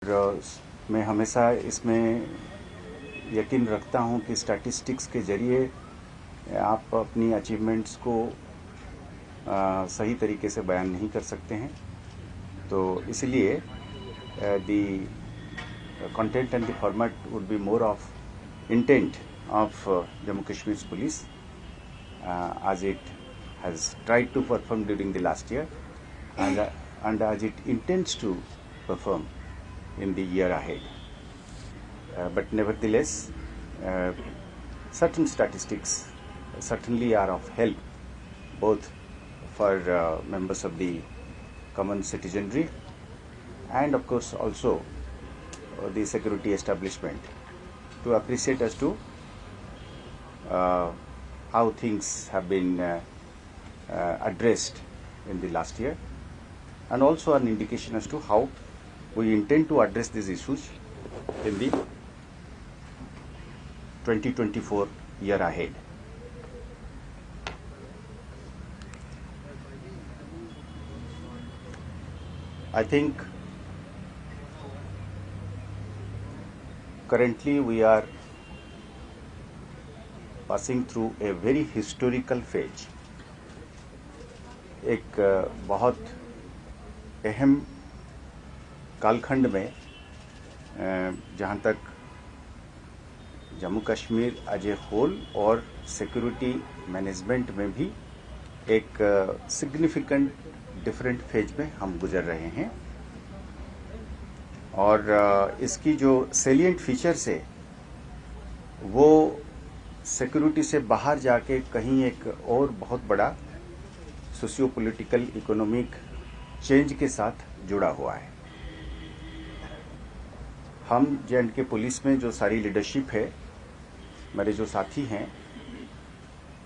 मैं हमेशा इसमें यकीन रखता हूं कि स्टैटिस्टिक्स के ज़रिए आप अपनी अचीवमेंट्स को सही तरीके से बयान नहीं कर सकते हैं। तो इसलिए the content and the format would be more of intent of Jammu Kashmir's police as it has tried to perform during the last year and as it intends to perform in the year ahead. But nevertheless, certain statistics certainly are of help both for members of the common citizenry and of course also the security establishment to appreciate as to how things have been addressed in the last year, and also an indication as to how we intend to address these issues in the 2024 year ahead. I think currently we are passing through a very historical phase. एक बहुत अहम कालखंड में जहाँ तक Jammu Kashmir as a whole और security management में भी एक सिग्निफिकेंट डिफरेंट फेज में हम गुजर रहे हैं। और इसकी जो सेलिएंट फीचर्स है वो सिक्योरिटी से बाहर जाके कहीं एक और बहुत बड़ा सोशियो पॉलिटिकल इकोनॉमिक चेंज के साथ जुड़ा हुआ है। हम जे.एंड.के पुलिस में जो सारी लीडरशिप है, मेरे जो साथी हैं,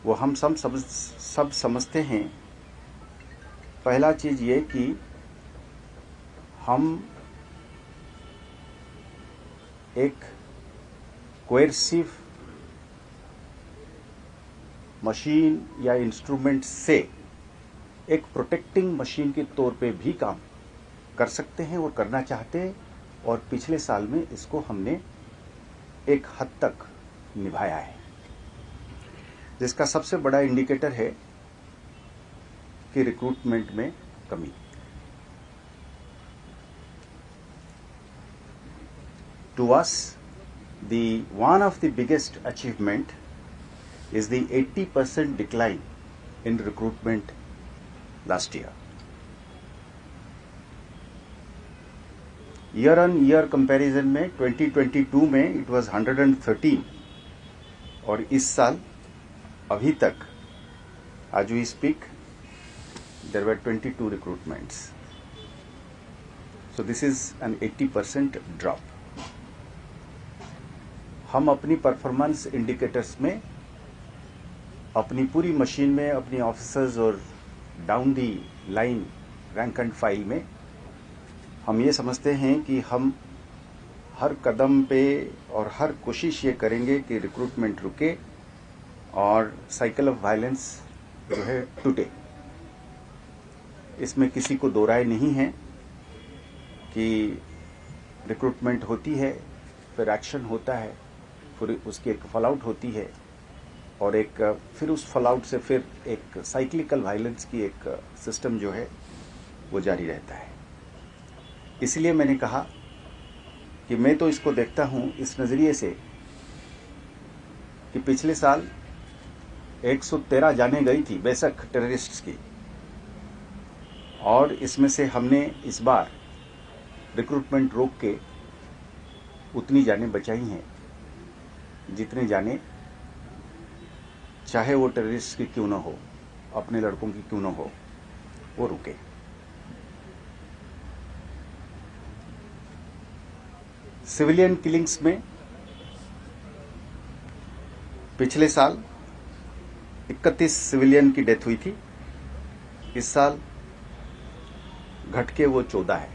वो हम सब समझते हैं। पहला चीज ये कि हम एक कोएर्सिव मशीन या इंस्ट्रूमेंट से एक प्रोटेक्टिंग मशीन के तौर पे भी काम कर सकते हैं और करना चाहते हैं, और पिछले साल में इसको हमने एक हद तक निभाया है, जिसका सबसे बड़ा इंडिकेटर है कि रिक्रूटमेंट में कमी। To us, one of the biggest achievement is the 80% decline in recruitment last year. Year on year comparison में 2022 में it was 113 और इस साल अभी तक as we speak there were 22 recruitments. So this is an 80% drop. हम अपनी performance indicators में अपनी पूरी मशीन में अपनी ऑफिसर्स और down the line rank and file में हम ये समझते हैं कि हम हर कदम पे और हर कोशिश ये करेंगे कि रिक्रूटमेंट रुके और साइकिल ऑफ वायलेंस जो है टूटे। इसमें किसी को दो राय नहीं है कि रिक्रूटमेंट होती है, फिर एक्शन होता है, फिर उसकी एक फॉल आउट होती है और एक फिर उस फॉल आउट से फिर एक साइक्लिकल वायलेंस की एक सिस्टम जो है वो जारी रहता है। इसलिए मैंने कहा कि मैं तो इसको देखता हूं इस नज़रिए से कि पिछले साल 113 जानें गई थी बेशक टेररिस्ट्स की, और इसमें से हमने इस बार रिक्रूटमेंट रोक के उतनी जानें बचाई हैं जितने जाने चाहे वो टेररिस्ट की क्यों ना हो, अपने लड़कों की क्यों ना हो, वो रुके। सिविलियन किलिंग्स में पिछले साल 31 सिविलियन की डेथ हुई थी, इस साल घट के वो 14 है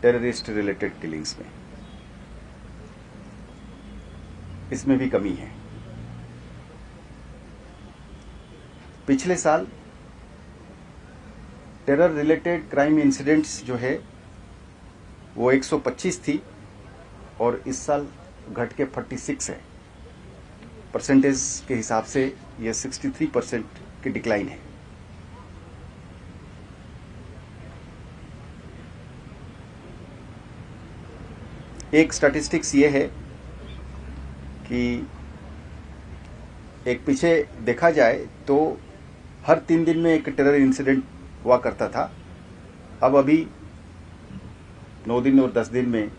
टेररिस्ट रिलेटेड किलिंग्स में। इसमें भी कमी है। पिछले साल टेरर रिलेटेड क्राइम इंसिडेंट्स जो है वो 125 थी और इस साल घट के 46 है। परसेंटेज के हिसाब से ये 63% की डिक्लाइन है। एक स्टैटिस्टिक्स ये है कि एक पीछे देखा जाए तो हर 3 दिन में एक टेरर इंसिडेंट हुआ करता था। अब अभी 9 दिन और 10 दिन में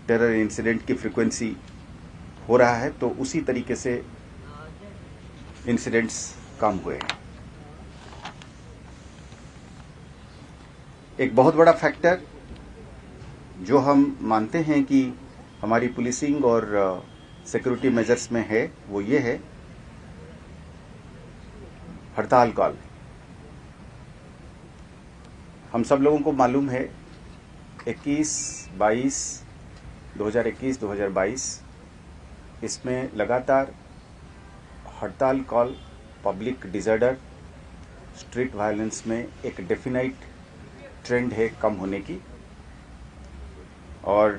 टेरर इंसिडेंट की फ्रीक्वेंसी हो रहा है, तो उसी तरीके से इंसिडेंट्स कम हुए हैं। एक बहुत बड़ा फैक्टर जो हम मानते हैं कि हमारी पुलिसिंग और सिक्योरिटी मेजर्स में है, वो ये है हड़ताल कॉल। हम सब लोगों को मालूम है 2021-22 इसमें लगातार हड़ताल call, public disorder, street violence में एक डेफिनाइट ट्रेंड है कम होने की। और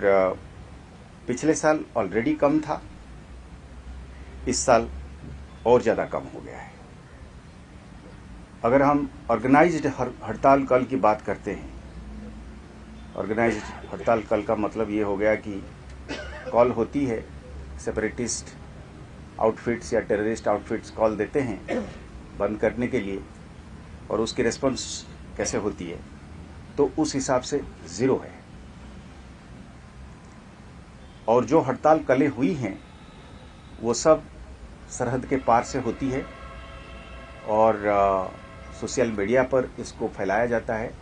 पिछले साल ऑलरेडी कम था, इस साल और ज़्यादा कम हो गया है। अगर हम ऑर्गेनाइज्ड हड़ताल कॉल की बात करते हैं, ऑर्गेनाइज्ड हड़ताल कॉल का मतलब ये हो गया कि कॉल होती है, सेपरेटिस्ट आउटफिट्स या टेररिस्ट आउटफिट्स कॉल देते हैं बंद करने के लिए, और उसकी रिस्पॉन्स कैसे होती है, तो उस हिसाब से 0 है। और जो हड़ताल कलें हुई हैं वो सब सरहद के पार से होती है और सोशल मीडिया पर इसको फैलाया जाता है।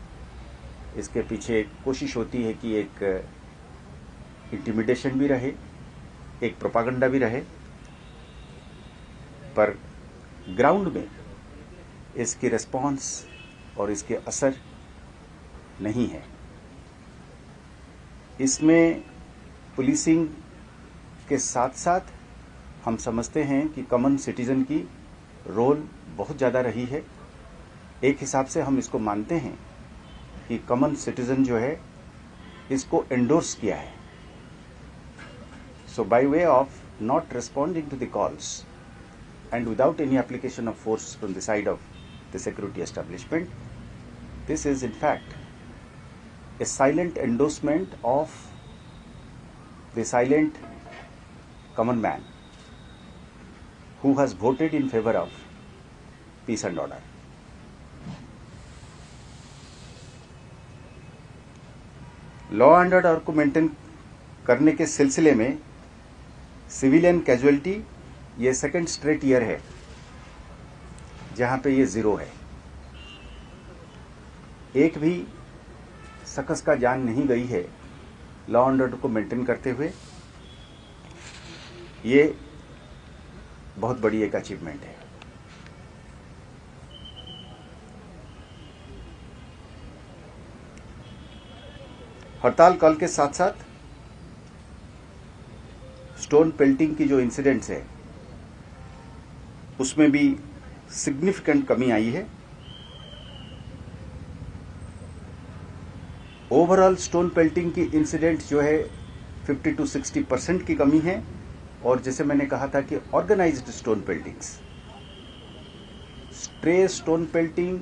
इसके पीछे कोशिश होती है कि एक इंटिमिडेशन भी रहे, एक प्रोपागेंडा भी रहे, पर ग्राउंड में इसकी रिस्पॉन्स और इसके असर नहीं है। इसमें पुलिसिंग के साथ साथ हम समझते हैं कि कॉमन सिटीजन की रोल बहुत ज़्यादा रही है। एक हिसाब से हम इसको मानते हैं कि कॉमन सिटीजन जो है इसको एंडोर्स किया है। So by way of not responding to the calls and without any application of force from the side of the security establishment, this is in fact a silent endorsement of the silent common man who has voted in favor of peace and order. Law and order को maintain करने के सिलसिले में civilian casualty ये second straight year है जहां पे ये 0 है। एक भी शख्स का जान नहीं गई है लॉ एंड ऑर्डर को मेंटेन करते हुए। ये बहुत बड़ी एक अचीवमेंट है। हड़ताल कॉल के साथ साथ स्टोन पेल्टिंग की जो इंसिडेंट्स है उसमें भी सिग्निफिकेंट कमी आई है। ओवरऑल स्टोन पेल्टिंग की इंसिडेंट जो है 50 to 60% की कमी है। और जैसे मैंने कहा था कि organised stone peltings, stray stone pelting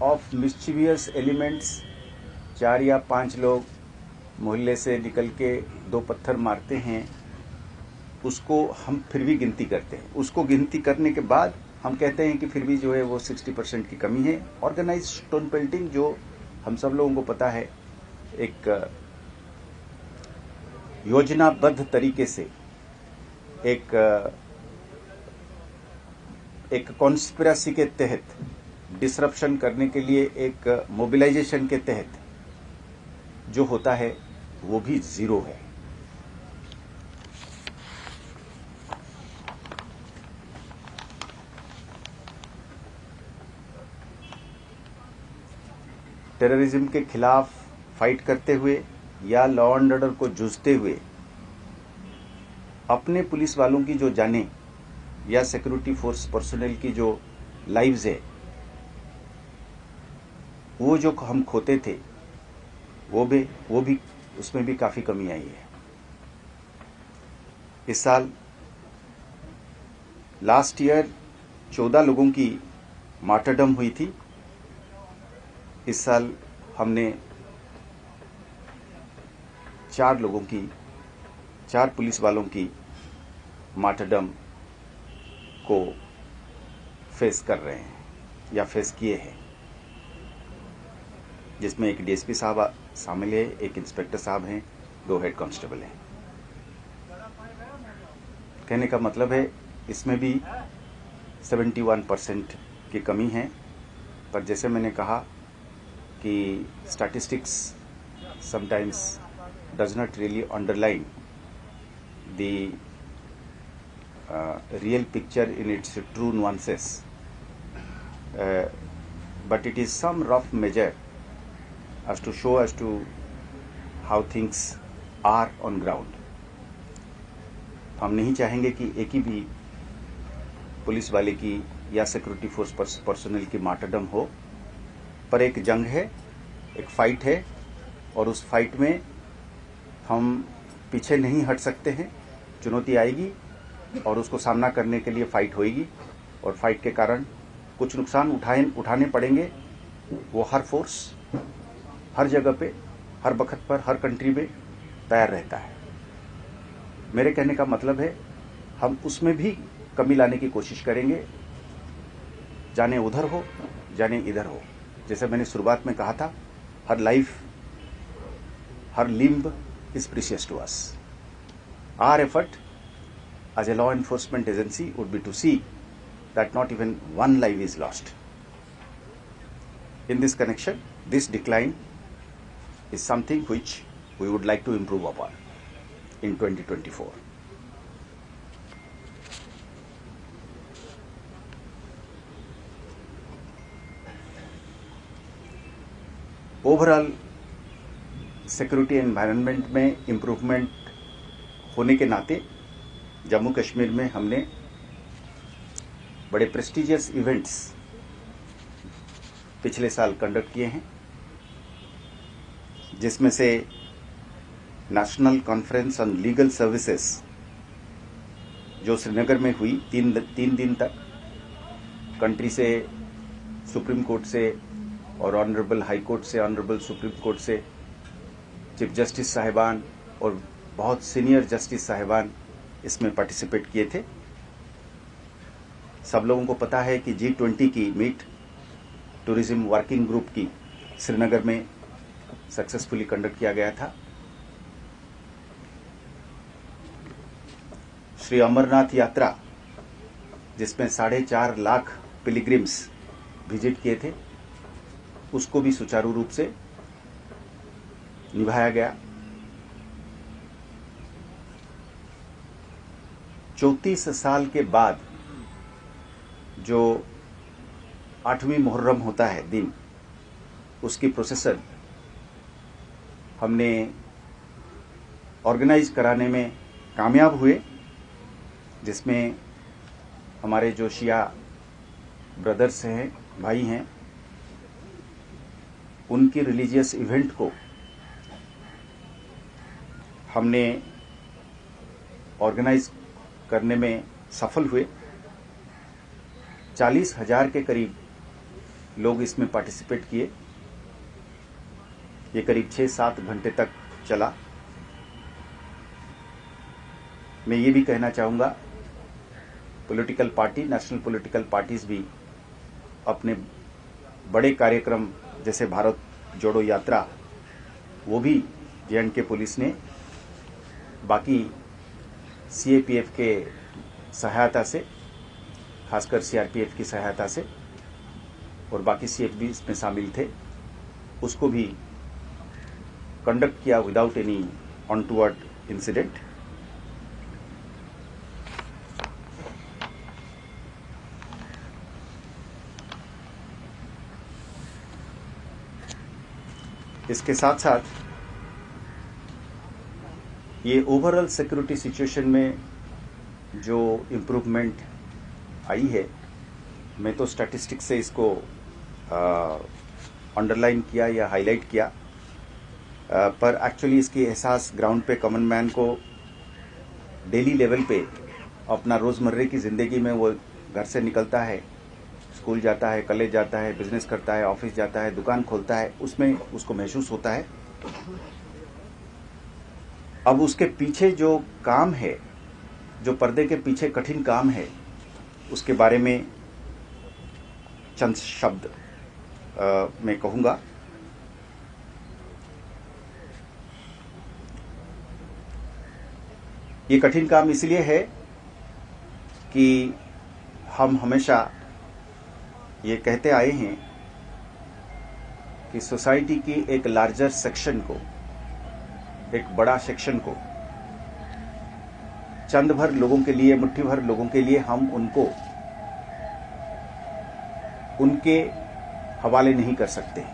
of mischievous elements, 4 या 5 लोग मोहल्ले से निकल के 2 पत्थर मारते हैं, उसको हम फिर भी गिनती करते हैं। उसको गिनती करने के बाद हम कहते हैं कि फिर भी जो है वो 60% की कमी है। ऑर्गेनाइज्ड स्टोन पेल्टिंग जो हम सब लोगों को पता है एक योजनाबद्ध तरीके से एक कॉन्स्पिरेसी के तहत डिसरप्शन करने के लिए, एक मोबिलाइजेशन के तहत जो होता है वो भी 0 है। टेररिज्म के खिलाफ फाइट करते हुए या लॉ एंड ऑर्डर को जूझते हुए अपने पुलिस वालों की जो जानें या सिक्योरिटी फोर्स पर्सोनेल की जो लाइव्स है वो जो हम खोते थे, वो भी उसमें भी काफ़ी कमी आई है। इस साल लास्ट ईयर 14 लोगों की मार्टरडम हुई थी। इस साल हमने 4 पुलिस वालों की मार्टरडम को फेस कर रहे हैं या फेस किए हैं, जिसमें एक डीएसपी साहब शामिल है, एक इंस्पेक्टर साहब हैं, 2 हेड कांस्टेबल हैं। कहने का मतलब है इसमें भी 71% की कमी है। पर जैसे मैंने कहा कि statistics sometimes does not really underline the real picture in its true nuances, but it is some rough measure as to show as to how things are on ground. हम नहीं चाहेंगे कि एक ही भी पुलिस वाले की या सिक्योरिटी फोर्स पर्सनल की मार्टरडम हो, पर एक जंग है, एक फाइट है, और उस फाइट में हम पीछे नहीं हट सकते हैं। चुनौती आएगी और उसको सामना करने के लिए फाइट होएगी, और फाइट के कारण कुछ नुकसान उठाने पड़ेंगे। वो हर फोर्स हर जगह पे, हर वक्त पर, हर कंट्री में तैयार रहता है। मेरे कहने का मतलब है हम उसमें भी कमी लाने की कोशिश करेंगे, जाने उधर हो जाने इधर हो। जैसे मैंने शुरुआत में कहा था, हर लाइफ, हर limb is precious to us. Our effort as a law enforcement agency would be to see that not even one life is lost. In this connection, this decline is something which we would like to improve upon in 2024. Overall security environment में improvement होने के नाते जम्मू कश्मीर में हमने बड़े prestigious events पिछले साल conduct किए हैं, जिसमें से national conference on legal services जो श्रीनगर में हुई 3 दिन तक, कंट्री से, सुप्रीम कोर्ट से और ऑनरेबल हाई कोर्ट से, ऑनरेबल सुप्रीम कोर्ट से चीफ जस्टिस साहिबान और बहुत सीनियर जस्टिस साहिबान इसमें पार्टिसिपेट किए थे। सब लोगों को पता है कि G20 की मीट टूरिज्म वर्किंग ग्रुप की श्रीनगर में सक्सेसफुली कंडक्ट किया गया था। श्री अमरनाथ यात्रा, जिसमें 4.5 लाख पिलग्रिम्स विजिट किए थे, उसको भी सुचारू रूप से निभाया गया। 34 साल के बाद जो 8वीं मुहर्रम होता है दिन, उसकी प्रोसेसन हमने ऑर्गेनाइज कराने में कामयाब हुए, जिसमें हमारे जो शिया ब्रदर्स हैं, भाई हैं, उनकी रिलीजियस इवेंट को हमने ऑर्गेनाइज करने में सफल हुए। 40,000 के करीब लोग इसमें पार्टिसिपेट किए। ये करीब 6-7 घंटे तक चला। मैं ये भी कहना चाहूँगा, political party, national political parties भी अपने बड़े कार्यक्रम जैसे भारत जोड़ो यात्रा, वो भी J&K पुलिस ने बाकी CAPF के सहायता से, खासकर CRPF की सहायता से, और बाकी CF भी इसमें शामिल थे, उसको भी कंडक्ट किया विदाउट एनी अनटूवर्ड इंसिडेंट। इसके साथ साथ ये ओवरऑल सिक्योरिटी सिचुएशन में जो इम्प्रूवमेंट आई है, मैं तो स्टैटिस्टिक्स से इसको अंडरलाइन किया या हाईलाइट किया। पर एक्चुअली इसकी एहसास ग्राउंड पे कॉमन मैन को डेली लेवल पे अपना रोज़मर्रे की ज़िंदगी में वो घर से निकलता है, स्कूल जाता है, कॉलेज जाता है, बिजनेस करता है, ऑफिस जाता है, दुकान खोलता है, उसमें उसको महसूस होता है। अब उसके पीछे जो काम है, जो पर्दे के पीछे कठिन काम है, उसके बारे में चंद शब्द मैं कहूँगा। ये कठिन काम इसलिए है कि हम हमेशा ये कहते आए हैं कि सोसाइटी की एक लार्जर सेक्शन को, एक बड़ा सेक्शन को, चंद भर लोगों के लिए, मुट्ठी भर लोगों के लिए हम उनको उनके हवाले नहीं कर सकते,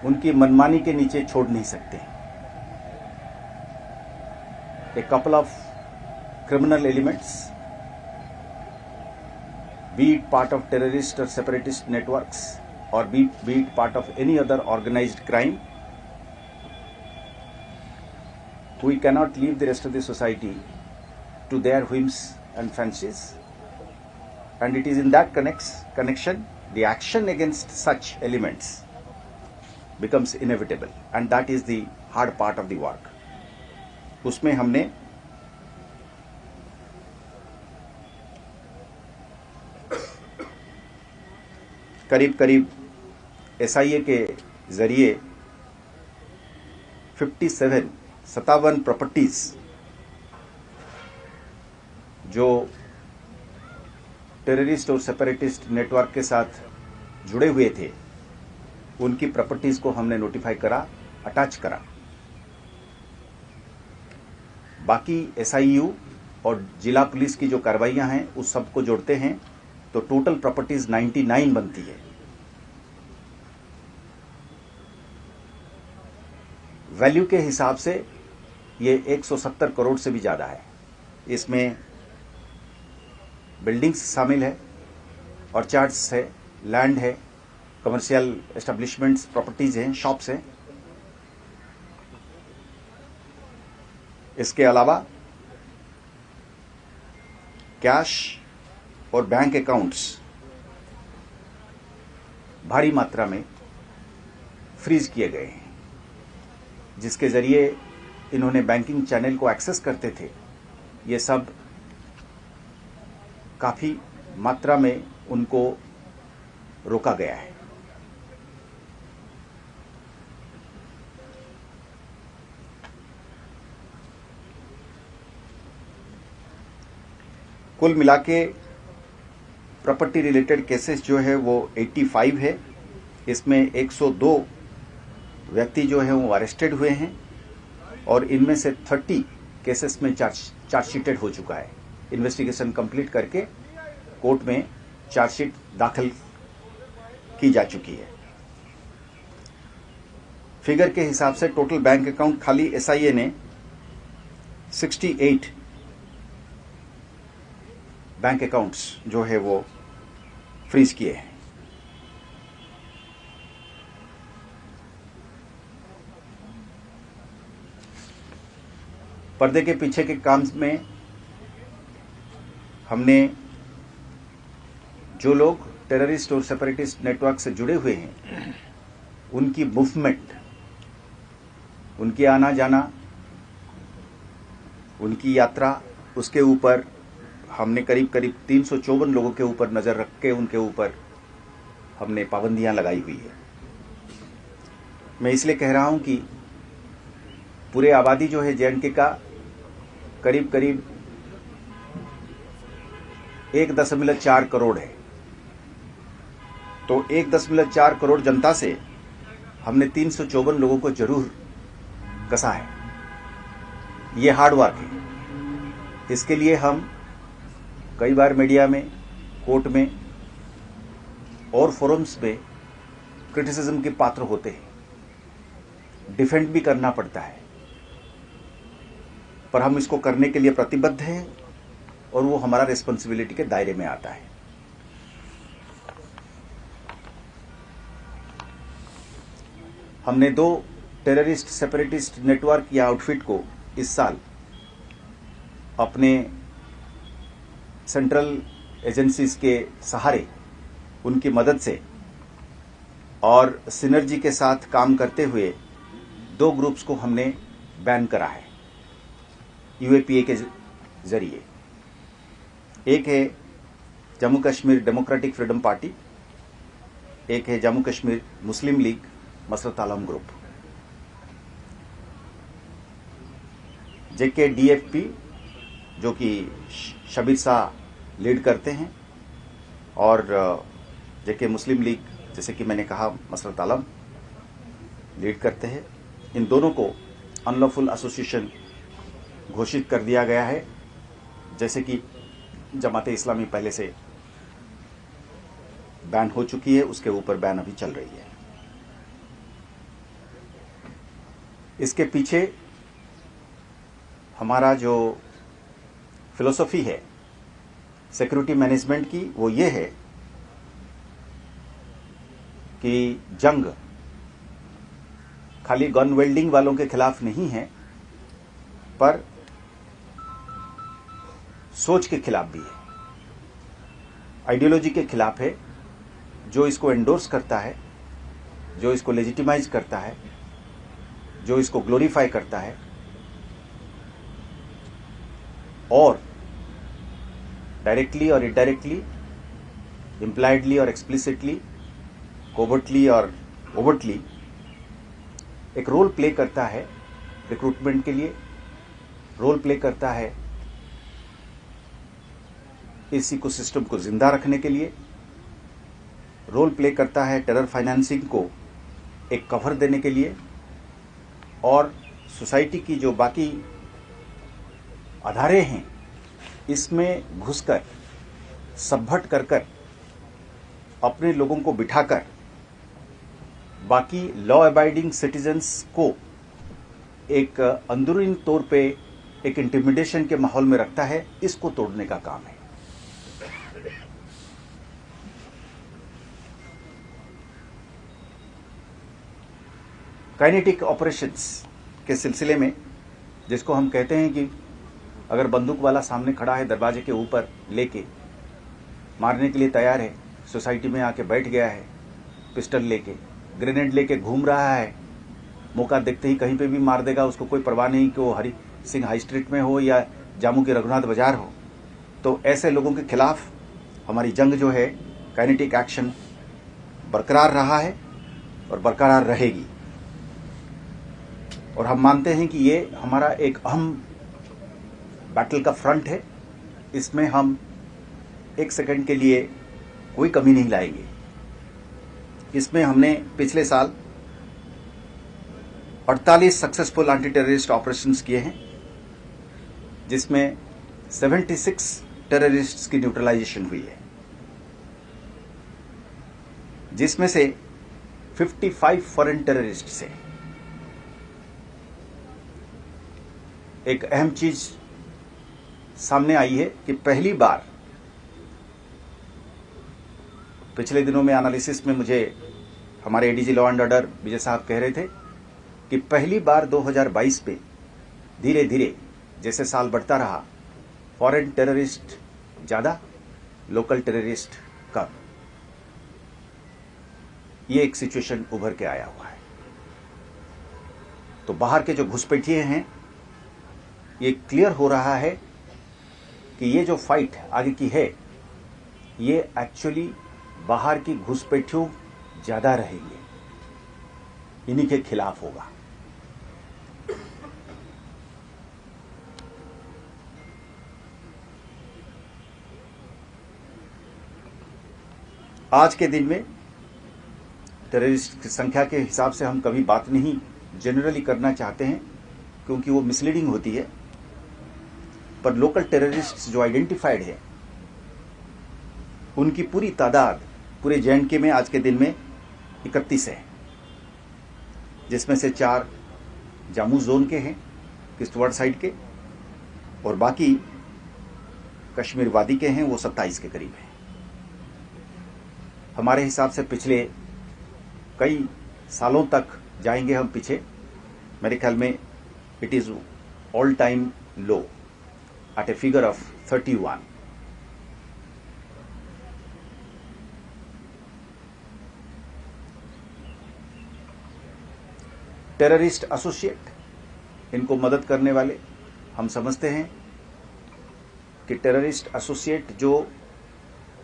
उनकी मनमानी के नीचे छोड़ नहीं सकते। A couple of criminal elements, be it part of terrorist or separatist networks, or be it part of any other organized crime, we cannot leave the rest of the society to their whims and fancies. And it is in that connection, the action against such elements becomes inevitable, and that is the hard part of the work. उसमें हमने करीब SIA के जरिए 57 properties जो terrorist और separatist network के साथ जुड़े हुए थे, उनकी प्रॉपर्टीज को हमने नोटिफाई करा, अटैच करा। बाकी SIU और जिला पुलिस की जो कार्रवाइयां हैं उस सब को जोड़ते हैं तो टोटल प्रॉपर्टीज 99 बनती है। वैल्यू के हिसाब से ये 170 करोड़ से भी ज़्यादा है। इसमें बिल्डिंग्स शामिल है, ऑर्चार्ड्स है, लैंड है, कमर्शियल एस्टेब्लिशमेंट्स, प्रॉपर्टीज हैं, शॉप्स हैं। इसके अलावा कैश और बैंक अकाउंट्स भारी मात्रा में फ्रीज किए गए हैं, जिसके जरिए इन्होंने बैंकिंग चैनल को एक्सेस करते थे। ये सब काफी मात्रा में उनको रोका गया है। कुल मिला के प्रॉपर्टी रिलेटेड केसेस जो है वो 85 है। इसमें 102 व्यक्ति जो है वो अरेस्टेड हुए हैं और इनमें से 30 केसेस में चार्जशीटेड हो चुका है। इन्वेस्टिगेशन कंप्लीट करके कोर्ट में चार्जशीट दाखिल की जा चुकी है। फिगर के हिसाब से टोटल बैंक अकाउंट खाली SIA ने 68 बैंक अकाउंट्स जो है वो फ्रीज किए हैं। पर्दे के पीछे के काम में हमने जो लोग टेररिस्ट और सेपरेटिस्ट नेटवर्क से जुड़े हुए हैं, उनकी मूवमेंट, उनकी आना जाना, उनकी यात्रा, उसके ऊपर हमने करीब 354 लोगों के ऊपर नजर रख के उनके ऊपर हमने पाबंदियां लगाई हुई है। मैं इसलिए कह रहा हूं कि पूरे आबादी जो है JNK का करीब 1.4 करोड़ है। तो 1.4 करोड़ जनता से हमने 354 लोगों को जरूर कसा है। ये हार्ड वर्क है। इसके लिए हम कई बार मीडिया में, कोर्ट में और फोरम्स पे क्रिटिसिज्म के पात्र होते हैं, डिफेंड भी करना पड़ता है, पर हम इसको करने के लिए प्रतिबद्ध हैं और वो हमारा रिस्पॉन्सिबिलिटी के दायरे में आता है। हमने 2 टेररिस्ट सेपरेटिस्ट नेटवर्क या आउटफिट को इस साल अपने सेंट्रल एजेंसीज के सहारे, उनकी मदद से और सिनर्जी के साथ काम करते हुए 2 ग्रुप्स को हमने बैन करा है यूएपीए के जरिए। एक है Jammu Kashmir democratic freedom party, एक है जम्मू कश्मीर मुस्लिम लीग मसरत आलम ग्रुप। जेके डीएफपी जो कि शबीर शाह लीड करते हैं और जेके मुस्लिम लीग जैसे कि मैंने कहा मसरत आलम लीड करते हैं, इन दोनों को अनलॉफुल एसोसिएशन घोषित कर दिया गया है। जैसे कि जमाते इस्लामी पहले से बैन हो चुकी है, उसके ऊपर बैन अभी चल रही है। इसके पीछे हमारा जो फिलॉसफी है सिक्योरिटी मैनेजमेंट की, वो ये है कि जंग खाली गन वेल्डिंग वालों के खिलाफ नहीं है, पर सोच के खिलाफ भी है, आइडियोलॉजी के खिलाफ है। जो इसको एंडोर्स करता है, जो इसको लेजिटिमाइज करता है, जो इसको ग्लोरीफाई करता है और डायरेक्टली और इनडायरेक्टली, इम्प्लाइडली और एक्सप्लिसिटली, कोवर्टली और ओवर्टली एक रोल प्ले करता है रिक्रूटमेंट के लिए, रोल प्ले करता है इस इकोसिस्टम को जिंदा रखने के लिए, रोल प्ले करता है टेरर फाइनेंसिंग को एक कवर देने के लिए, और सोसाइटी की जो बाकी आधारें हैं इसमें घुसकर सबभट कर अपने लोगों को बिठाकर बाकी लॉ अबाइडिंग सिटीजन्स को एक अंदरूनी तौर पे एक इंटिमिडेशन के माहौल में रखता है। इसको तोड़ने का काम है। काइनेटिक ऑपरेशंस के सिलसिले में, जिसको हम कहते हैं कि अगर बंदूक वाला सामने खड़ा है दरवाजे के ऊपर लेके, मारने के लिए तैयार है, सोसाइटी में आके बैठ गया है, पिस्टल लेके, ग्रेनेड लेके घूम रहा है, मौका देखते ही कहीं पे भी मार देगा, उसको कोई परवाह नहीं कि वो हरि सिंह हाई स्ट्रीट में हो या जामू के रघुनाथ बाजार हो। तो ऐसे लोगों के खिलाफ हमारी जंग जो है, काइनेटिक एक्शन बरकरार रहा है और बरकरार रहेगी। और हम मानते हैं कि ये हमारा एक अहम बैटल का फ्रंट है। इसमें हम एक सेकंड के लिए कोई कमी नहीं लाएंगे। इसमें हमने पिछले साल 48 सक्सेसफुल एंटी टेररिस्ट ऑपरेशंस किए हैं, जिसमें 76 टेररिस्ट्स की न्यूट्रलाइजेशन हुई है, जिसमें से 55 फॉरेन टेररिस्ट से। एक अहम चीज सामने आई है कि पहली बार, पिछले दिनों में एनालिसिस में मुझे हमारे एडीजी लॉ एंड ऑर्डर विजय साहब कह रहे थे कि पहली बार 2022 में धीरे धीरे जैसे साल बढ़ता रहा, फॉरेन टेररिस्ट ज्यादा, लोकल टेररिस्ट कम। ये एक सिचुएशन उभर के आया हुआ है। तो बाहर के जो घुसपैठिए हैं, ये क्लियर हो रहा है कि ये जो फाइट आगे की है, ये एक्चुअली बाहर की घुसपैठियों ज्यादा रहेंगे, इन्हीं के खिलाफ होगा। आज के दिन में टेररिस्ट की संख्या के हिसाब से हम कभी बात नहीं जनरली करना चाहते हैं, क्योंकि वो मिसलीडिंग होती है। पर लोकल टेररिस्ट जो आइडेंटिफाइड है, उनकी पूरी तादाद पूरे जे.एंड.के में आज के दिन में 31 है, जिसमें से 4 जामू जोन के हैं, किश्तवाड़ साइड के, और बाकी कश्मीर वादी के हैं, वो 27 के करीब हैं। हमारे हिसाब से पिछले कई सालों तक जाएंगे हम पीछे, मेरे ख्याल में it is all time low at a figure of 31। Terrorist associate, इनको मदद करने वाले, हम समझते हैं कि टेररिस्ट एसोसिएट जो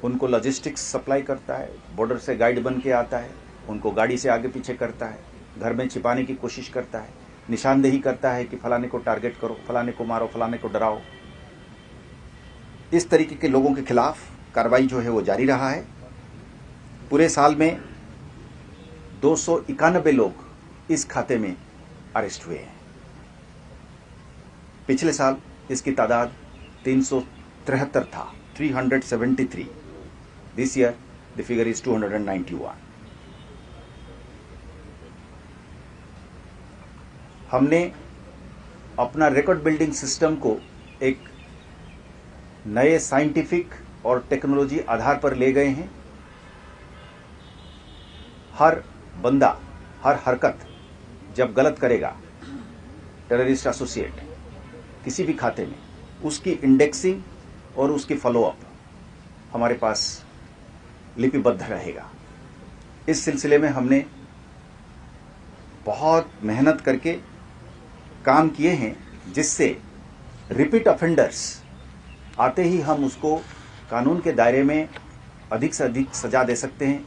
उनको लॉजिस्टिक्स सप्लाई करता है, बॉर्डर से गाइड बन के आता है, उनको गाड़ी से आगे पीछे करता है, घर में छिपाने की कोशिश करता है, निशानदेही करता है कि फलाने को टारगेट करो, फलाने को मारो, फलाने को डराओ, इस तरीके के लोगों के खिलाफ कार्रवाई जो है वो जारी रहा है। पूरे साल में 291 लोग इस खाते में अरेस्ट हुए हैं। पिछले साल इसकी तादाद 373 था, 373। This year the figure is 291। हमने अपना रिकॉर्ड बिल्डिंग सिस्टम को एक नए साइंटिफिक और टेक्नोलॉजी आधार पर ले गए हैं। हर बंदा, हर हरकत जब गलत करेगा टेररिस्ट एसोसिएट किसी भी खाते में, उसकी इंडेक्सिंग और उसकी फॉलोअप हमारे पास लिपिबद्ध रहेगा। इस सिलसिले में हमने बहुत मेहनत करके काम किए हैं, जिससे रिपीट ऑफेंडर्स आते ही हम उसको कानून के दायरे में अधिक से अधिक सजा दे सकते हैं।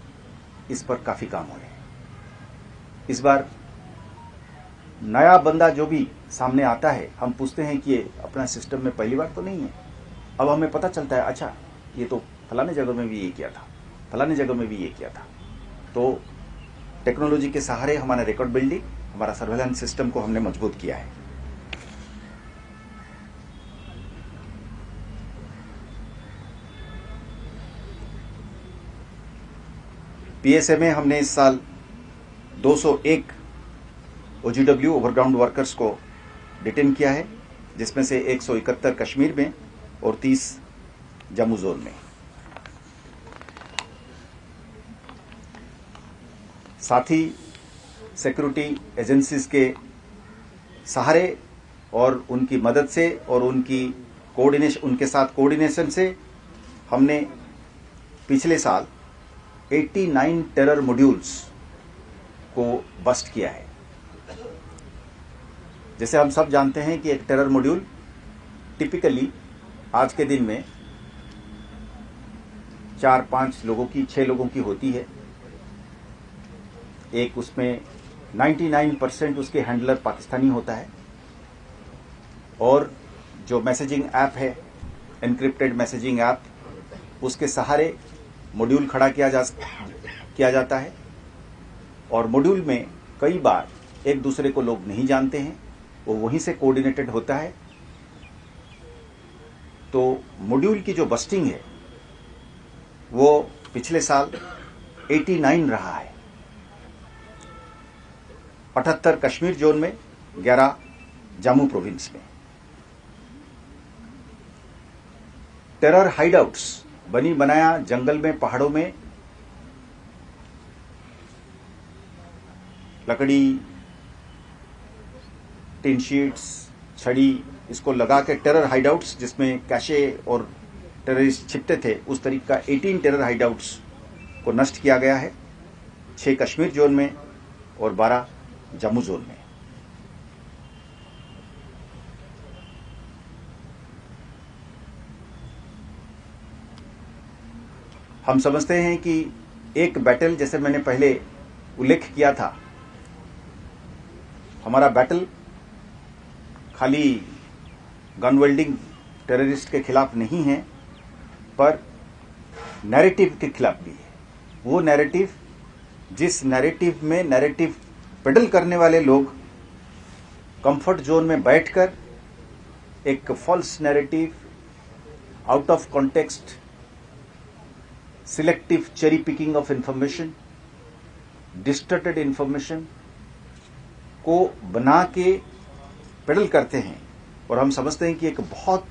इस पर काफ़ी काम हो रहे हैं। इस बार नया बंदा जो भी सामने आता है, हम पूछते हैं कि ये अपना सिस्टम में पहली बार तो नहीं है। अब हमें पता चलता है, अच्छा ये तो फलाने जगह में भी ये किया था, फलाने जगह में भी ये किया था। तो टेक्नोलॉजी के सहारे हमारा रिकॉर्ड बिल्डिंग, हमारा सर्वेलेंस सिस्टम को हमने मजबूत किया है। पीएसए में हमने इस साल 201 OGW ओवरग्राउंड वर्कर्स को डिटेन किया है, जिसमें से 171 कश्मीर में और 30 जम्मू जोन में। साथ ही सिक्योरिटी एजेंसीज के सहारे और उनकी मदद से और उनके साथ कोऑर्डिनेशन से हमने पिछले साल 89 टेरर मॉड्यूल्स को बस्ट किया है। जैसे हम सब जानते हैं कि एक टेरर मॉड्यूल टिपिकली आज के दिन में 4-5 लोगों की, 6 लोगों की होती है। एक उसमें 99% उसके हैंडलर पाकिस्तानी होता है, और जो मैसेजिंग ऐप है, एनक्रिप्टेड मैसेजिंग ऐप, उसके सहारे मॉड्यूल खड़ा किया जाता है। और मॉड्यूल में कई बार एक दूसरे को लोग नहीं जानते हैं, वो वहीं से कोऑर्डिनेटेड होता है। तो मॉड्यूल की जो बस्टिंग है वो पिछले साल 89 रहा है। 78 कश्मीर जोन में, 11 जम्मू प्रोविंस में। टेरर हाइडआउट्स बनी बनाया जंगल में, पहाड़ों में लकड़ी, टिन शीट्स, छड़ी, इसको लगा के टेरर हाइडआउट्स जिसमें कैशे और टेररिस्ट छिपते थे, उस तरीके का 18 टेरर हाइडआउट्स को नष्ट किया गया है, 6 कश्मीर जोन में और 12 जम्मू जोन में। हम समझते हैं कि एक बैटल, जैसे मैंने पहले उल्लेख किया था, हमारा बैटल खाली गन वेल्डिंग टेररिस्ट के खिलाफ नहीं है, पर नैरेटिव के खिलाफ भी है। वो नैरेटिव, जिस नैरेटिव में नैरेटिव पेडल करने वाले लोग कंफर्ट जोन में बैठकर एक false narrative, out of context, selective cherry picking of information, distorted information को बना के पेडल करते हैं। और हम समझते हैं कि एक बहुत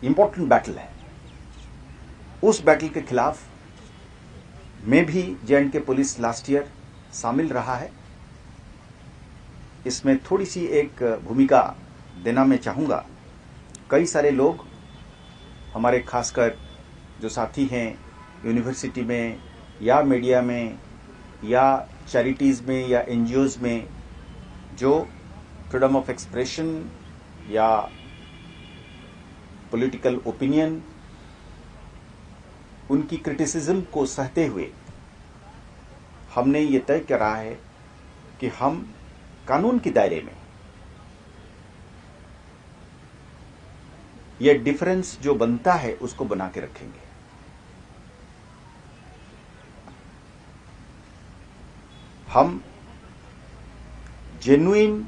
इंपॉर्टेंट बैटल है। उस बैटल के खिलाफ में भी J&K पुलिस लास्ट ईयर शामिल रहा है। इसमें थोड़ी सी एक भूमिका देना मैं चाहूँगा। कई सारे लोग हमारे खासकर जो साथी हैं यूनिवर्सिटी में या मीडिया में या चैरिटीज़ में या एनजीओज़ में जो फ्रीडम ऑफ एक्सप्रेशन या पॉलिटिकल ओपिनियन उनकी क्रिटिसिज्म को सहते हुए हमने ये तय करा है कि हम कानून के दायरे में ये डिफरेंस जो बनता है उसको बना के रखेंगे। हम जेन्युइन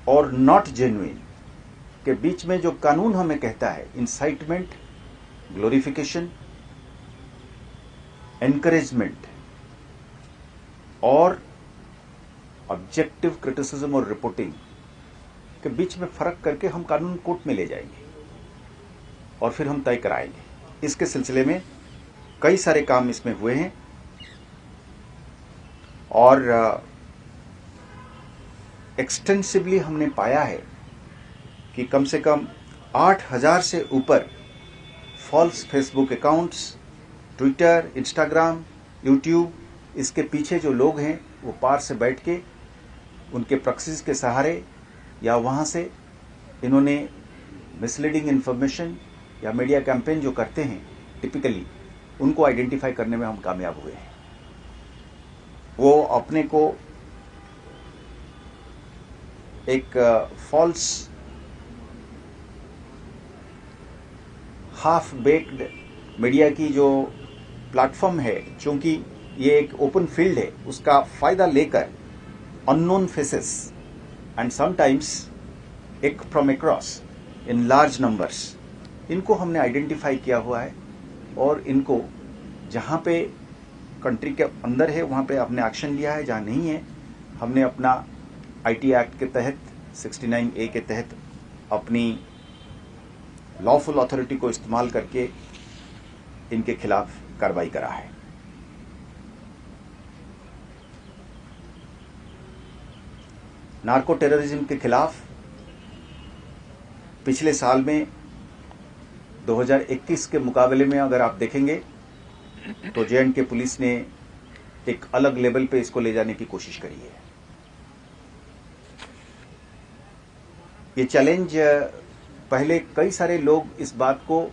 और नॉट जेन्युइन के बीच में जो कानून हमें कहता है इंसाइटमेंट, ग्लोरिफिकेशन, एनकरेजमेंट और ऑब्जेक्टिव क्रिटिसिज्म और रिपोर्टिंग के बीच में फर्क करके हम कानून कोर्ट में ले जाएंगे और फिर हम तय कराएंगे। इसके सिलसिले में कई सारे काम इसमें हुए हैं और एक्सटेंसिवली हमने पाया है कि कम से कम 8000 से ऊपर false Facebook accounts, Twitter, Instagram, YouTube, इसके पीछे जो लोग हैं वो पार से बैठ के उनके प्रॉक्सीज के सहारे या वहाँ से इन्होंने मिसलीडिंग इन्फॉर्मेशन या मीडिया कैंपेन जो करते हैं टिपिकली उनको आइडेंटिफाई करने में हम कामयाब हुए हैं। वो अपने को एक फॉल्स हाफ बेक्ड मीडिया की जो प्लेटफॉर्म है, चूंकि ये एक ओपन फील्ड है, उसका फायदा लेकर अननोन फेसेस एंड समटाइम्स एक from across in large numbers, इनको हमने आइडेंटिफाई किया हुआ है और इनको जहाँ पे कंट्री के अंदर है वहाँ पे आपने एक्शन लिया है, जहाँ नहीं है हमने अपना आईटी एक्ट के तहत 69A के तहत अपनी लॉफुल अथॉरिटी को इस्तेमाल करके इनके खिलाफ कार्रवाई करा है। नार्को टेररिज्म के खिलाफ पिछले साल में 2021 के मुकाबले में अगर आप देखेंगे तो जे.एंड.के पुलिस ने एक अलग लेवल पे इसको ले जाने की कोशिश करी है। ये चैलेंज पहले कई सारे लोग इस बात को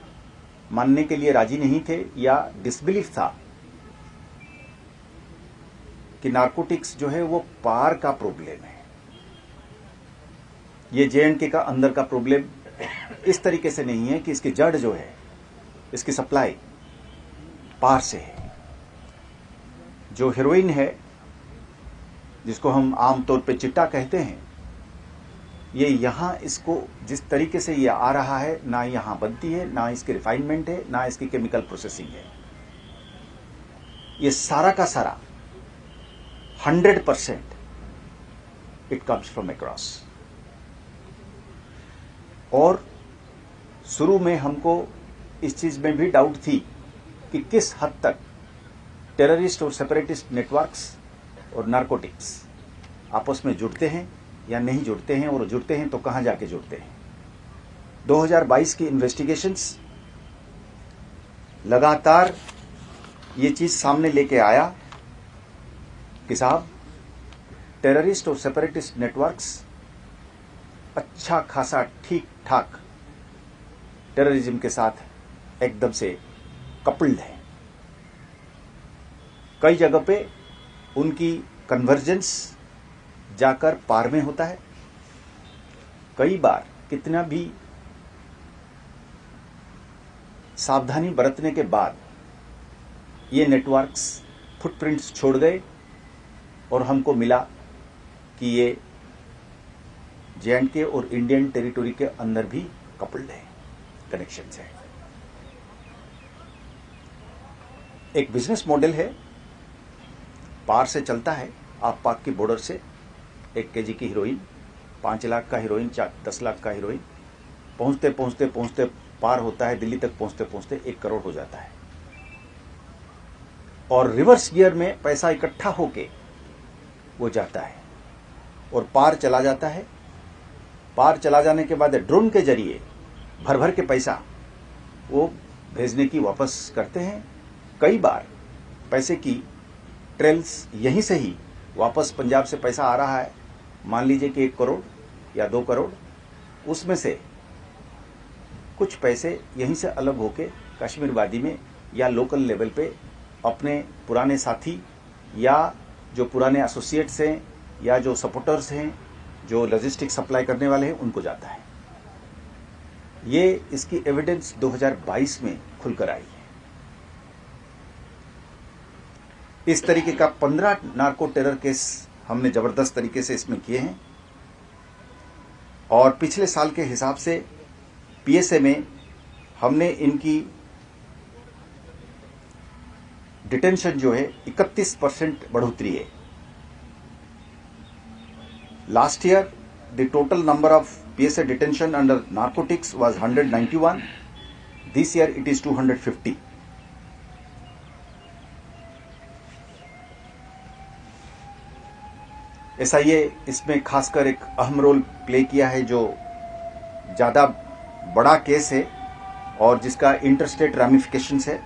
मानने के लिए राजी नहीं थे या डिसबिलीफ था कि नार्कोटिक्स जो है वो पार का प्रॉब्लम है, ये जे.एंड.के का अंदर का प्रॉब्लम इस तरीके से नहीं है कि इसकी जड़ जो है, इसकी सप्लाई पार से है। जो हेरोइन है जिसको हम आमतौर पे चिट्टा कहते हैं, ये यहाँ इसको जिस तरीके से ये आ रहा है ना यहाँ बनती है, ना इसकी रिफाइनमेंट है, ना इसकी केमिकल प्रोसेसिंग है। ये सारा का सारा 100% इट कम्स फ्रॉम अक्रॉस। और शुरू में हमको इस चीज में भी डाउट थी कि किस हद तक टेररिस्ट और सेपरेटिस्ट नेटवर्क्स और नार्कोटिक्स आपस में जुड़ते हैं या नहीं जुड़ते हैं, और जुड़ते हैं तो कहां जाके जुड़ते हैं। 2022 की इन्वेस्टिगेशंस लगातार ये चीज सामने लेके आया कि साहब टेररिस्ट और सेपरेटिस्ट नेटवर्क्स अच्छा खासा ठीक ठाक टेररिज्म के साथ एकदम से कपल्ड है। कई जगह पे उनकी कन्वर्जेंस जाकर पार में होता है। कई बार कितना भी सावधानी बरतने के बाद ये नेटवर्क्स फुटप्रिंट्स छोड़ गए और हमको मिला कि ये जे.एंड.के और इंडियन टेरिटोरी के अंदर भी कपल्ड है, कनेक्शंस है। एक बिजनेस मॉडल है, पार से चलता है। आप पाक की बॉर्डर से 1 केजी की हीरोइन, 5 लाख का हीरोइन, 10 लाख का हीरोइन पहुंचते पहुंचते पहुंचते पार होता है, दिल्ली तक पहुंचते पहुंचते 1 करोड़ हो जाता है। और रिवर्स गियर में पैसा इकट्ठा होके वो जाता है। और पार चला जाता है। पार चला जाने के बाद ड्रोन के जरिए भर भर के पैसा वो भेजने की वापस करते हैं। कई बार पैसे की ट्रेल्स यहीं से ही वापस पंजाब से पैसा आ रहा है, मान लीजिए कि 1 करोड़ या 2 करोड़, उसमें से कुछ पैसे यहीं से अलग होके कश्मीर वादी में या लोकल लेवल पे अपने पुराने साथी या जो पुराने एसोसिएट्स हैं या जो सपोर्टर्स हैं, जो लॉजिस्टिक सप्लाई करने वाले हैं, उनको जाता है। ये इसकी एविडेंस 2022 में खुलकर आई है। इस तरीके का 15 नार्को टेरर केस हमने जबरदस्त तरीके से इसमें किए हैं और पिछले साल के हिसाब से पीएसए में हमने इनकी डिटेंशन जो है 31% बढ़ोतरी है। Last year the total number of PSA detention under narcotics was 191. This year it is 250. SIA इसमें खासकर एक अहम रोल प्ले किया है, जो ज्यादा बड़ा केस है और जिसका इंटरस्टेट रामिफिकेशंस है।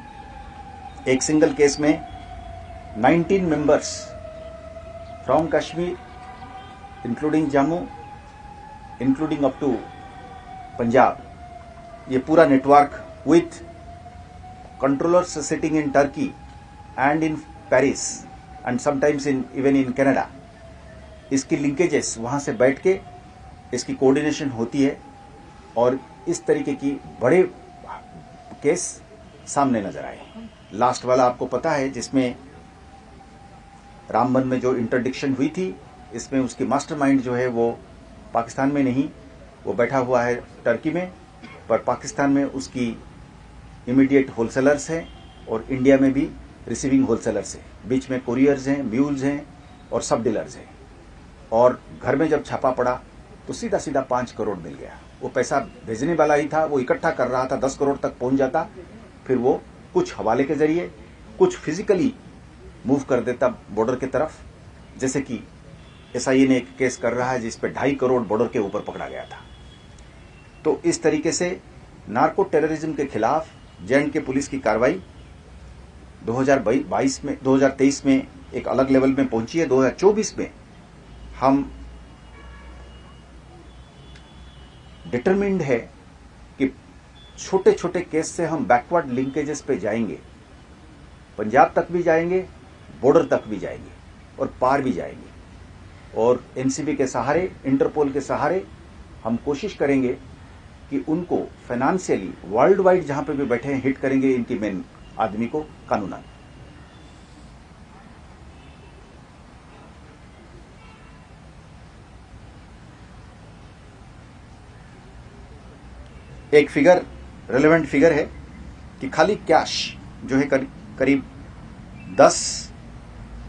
एक सिंगल केस में 19 members from Kashmir including Jammu including up to Punjab, ये पूरा network with controllers sitting in Turkey and in Paris and sometimes even in Canada, इसकी लिंकेजेस वहां से बैठ के इसकी कोऑर्डिनेशन होती है और इस तरीके की बड़े केस सामने नजर आए। लास्ट वाला आपको पता है, जिसमें रामबन में जो इंटरडिक्शन हुई थी, इसमें उसकी मास्टरमाइंड जो है वो पाकिस्तान में नहीं, वो बैठा हुआ है टर्की में, पर पाकिस्तान में उसकी इमीडिएट होलसेलर्स हैं और इंडिया में भी रिसीविंग होलसेलर्स हैं। बीच में कोरियर्स हैं, म्यूल्स हैं और सब डीलर्स हैं। और घर में जब छापा पड़ा तो सीधा सीधा 5 करोड़ मिल गया। वो पैसा भेजने वाला ही था, वो इकट्ठा कर रहा था, 10 करोड़ तक पहुंच जाता, फिर वो कुछ हवाले के जरिए, कुछ फिजिकली मूव कर देता बॉर्डर की तरफ। जैसे कि एसआईए ने एक केस कर रहा है जिस पे 2.5 करोड़ बॉर्डर के ऊपर पकड़ा गया था। तो इस तरीके से नार्को टेररिज्म के खिलाफ जे&के पुलिस की कार्रवाई 2023 में एक अलग लेवल में पहुंची है। 2024 में हम डिटरमिन्ड है कि छोटे छोटे केस से हम बैकवर्ड लिंकेजेस पे जाएंगे, पंजाब तक भी जाएंगे, बॉर्डर तक भी जाएंगे और पार भी जाएंगे। और एनसीबी के सहारे, इंटरपोल के सहारे हम कोशिश करेंगे कि उनको फाइनेंशियली वर्ल्ड वाइड जहां पे भी बैठे हैं हिट करेंगे, इनकी मेन आदमी को कानूनन। एक फिगर, रेलेवेंट फिगर है कि खाली कैश जो है करीब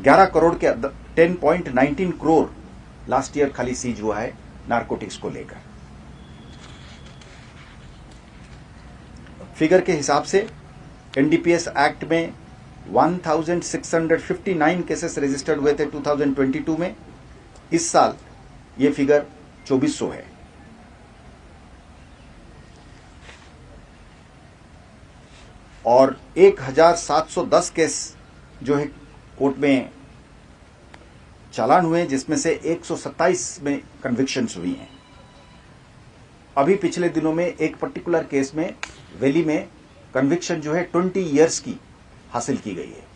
11 करोड़ के 10.19 करोड़ लास्ट ईयर खाली सीज हुआ है नारकोटिक्स को लेकर। फिगर के हिसाब से एनडीपीएस एक्ट में 1659 केसेस रजिस्टर्ड हुए थे 2022 में। इस साल ये फिगर 2400 है। और 1710 केस जो है कोर्ट में चालान हुए, जिसमें से 127 में कन्विक्शंस हुई हैं। अभी पिछले दिनों में एक पर्टिकुलर केस में वैली में कन्विक्शन जो है 20 इयर्स की हासिल की गई है।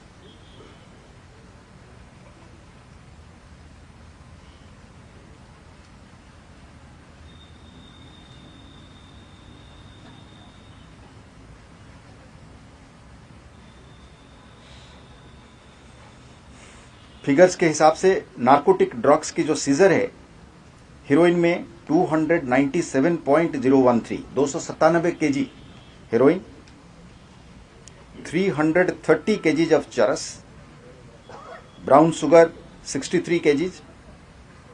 फिगर्स के हिसाब से नार्कोटिक ड्रग्स की जो सीजर है, हीरोइन में 297.013 297 KG heroin, 330 KGs of charas, brown sugar 63 KGs,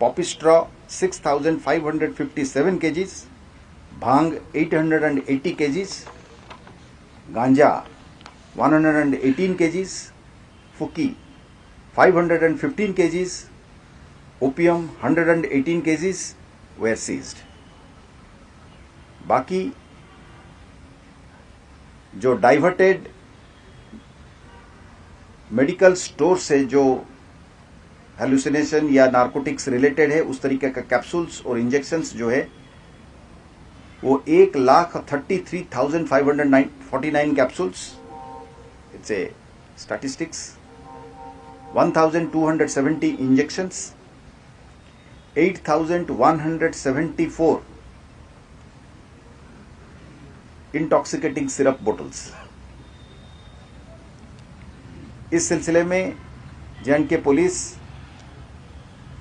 poppy straw 6557 KGs, bhang 880 KGs, ganja 118 KGs, फुकी 515 KGs opium 118 kgs were seized. बाकी जो डाइवर्टेड मेडिकल स्टोर से जो हेलुसिनेशन या नार्कोटिक्स रिलेटेड है उस तरीके का कैप्सूल्स और इंजेक्शंस जो है वो 1,33,549 capsules, it's a statistics, 1,270 injections, 8,174 intoxicating syrup bottles. इस सिलसिले में जे&के पुलिस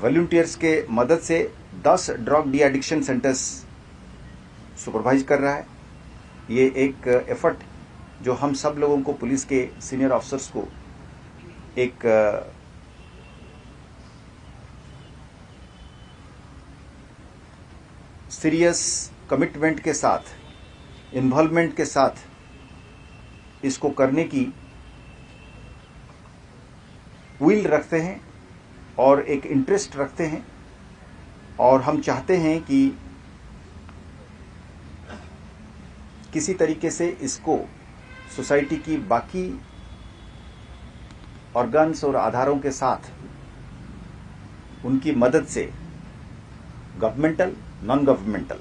वॉलंटियर्स के मदद से 10 drug de addiction centres supervise कर रहा है। ये एक एफर्ट जो हम सब लोगों को, पुलिस के सीनियर ऑफिसर्स को एक सीरियस कमिटमेंट के साथ, इन्वॉल्वमेंट के साथ इसको करने की विल रखते हैं और एक इंटरेस्ट रखते हैं, और हम चाहते हैं कि किसी तरीके से इसको सोसाइटी की बाकी ऑर्गन्स और आधारों के साथ उनकी मदद से गवर्नमेंटल, नॉन गवर्नमेंटल,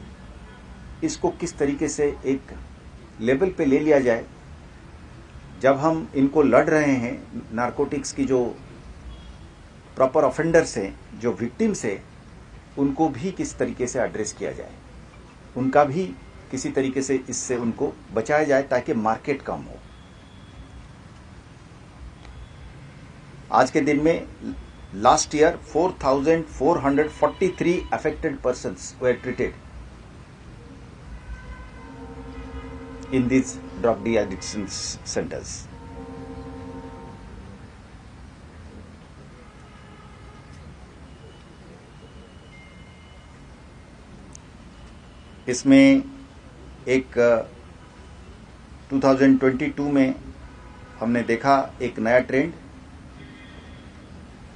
इसको किस तरीके से एक लेवल पे ले लिया जाए। जब हम इनको लड़ रहे हैं, नारकोटिक्स की जो प्रॉपर ऑफेंडर्स हैं, जो विक्टिम्स हैं, उनको भी किस तरीके से एड्रेस किया जाए, उनका भी किसी तरीके से इससे उनको बचाया जाए ताकि मार्केट कम हो। आज के दिन में last year 4,443 affected persons were treated in these drug de-addiction centers. इसमें एक 2022 में हमने देखा एक नया ट्रेंड,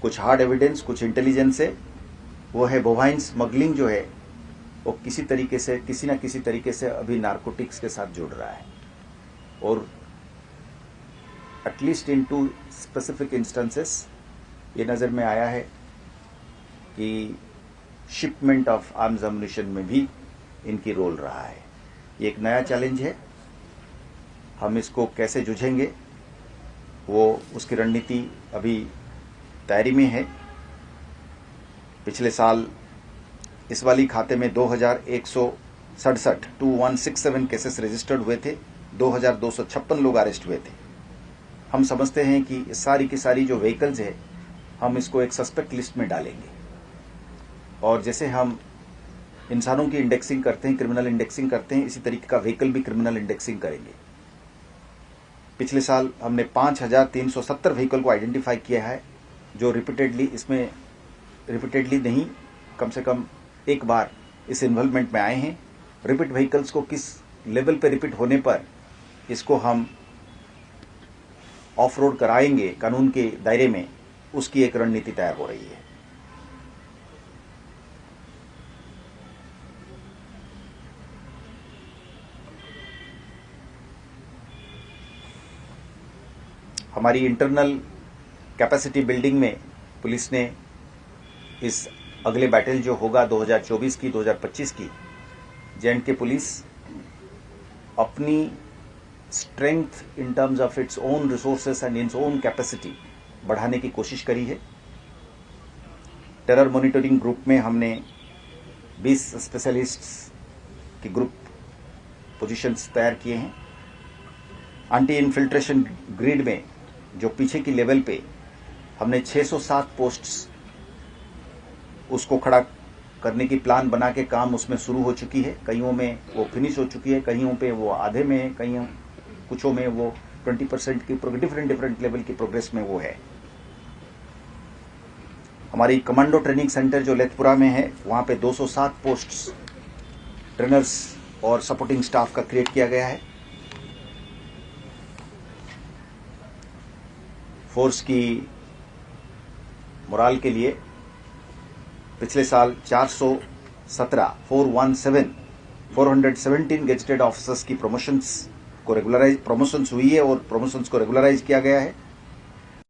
कुछ हार्ड एविडेंस, कुछ इंटेलिजेंस है, वो है बोवाइन स्मगलिंग जो है वो किसी तरीके से, किसी न किसी तरीके से अभी नारकोटिक्स के साथ जुड़ रहा है। और एटलीस्ट इन 2 स्पेसिफिक इंस्टेंसेस ये नज़र में आया है कि शिपमेंट ऑफ आर्म्स एम्युनिशन में भी इनकी रोल रहा है। ये एक नया चैलेंज है, हम इसको कैसे जूझेंगे वो उसकी रणनीति अभी तैयारी में है। पिछले साल इस वाली खाते में 2,167 केसेस रजिस्टर्ड हुए थे, 2,256 लोग अरेस्ट हुए थे। हम समझते हैं कि सारी की सारी जो व्हीकल्स है हम इसको एक सस्पेक्ट लिस्ट में डालेंगे, और जैसे हम इंसानों की इंडेक्सिंग करते हैं, क्रिमिनल इंडेक्सिंग करते हैं, इसी तरीके का व्हीकल भी क्रिमिनल इंडेक्सिंग करेंगे। पिछले साल हमने 5,370 व्हीकल को आइडेंटिफाई किया है जो रिपीटेडली, इसमें रिपीटेडली नहीं, कम से कम एक बार इस इन्वॉल्वमेंट में आए हैं। रिपीट व्हीकल्स को किस लेवल पे रिपीट होने पर इसको हम ऑफ रोड कराएंगे कानून के दायरे में, उसकी एक रणनीति तैयार हो रही है। हमारी इंटरनल कैपेसिटी बिल्डिंग में पुलिस ने इस अगले बैटल जो होगा 2024 की, 2025 की, जे&के पुलिस अपनी strength in terms of its own resources and its own capacity बढ़ाने की कोशिश करी है। टेरर मॉनिटरिंग ग्रुप में हमने 20 स्पेशलिस्ट्स की ग्रुप पोजीशंस तैयार किए हैं। एंटी इन्फिल्ट्रेशन ग्रिड में जो पीछे की लेवल पे हमने 607 पोस्ट्स उसको खड़ा करने की प्लान बना के काम उसमें शुरू हो चुकी है। कईयों में वो फिनिश हो चुकी है, कईयों पे वो आधे में है, कईयों कुछों में वो 20% की डिफरेंट लेवल की प्रोग्रेस में वो है। हमारी कमांडो ट्रेनिंग सेंटर जो लेथपुरा में है, वहाँ पे 207 पोस्ट्स ट्रेनर्स और सपोर्टिंग स्टाफ का क्रिएट किया गया है। फोर्स की मोराल के लिए पिछले साल 417 गेजेटेड ऑफिसर्स की प्रमोशंस हुई है और प्रमोशंस को रेगुलराइज किया गया है।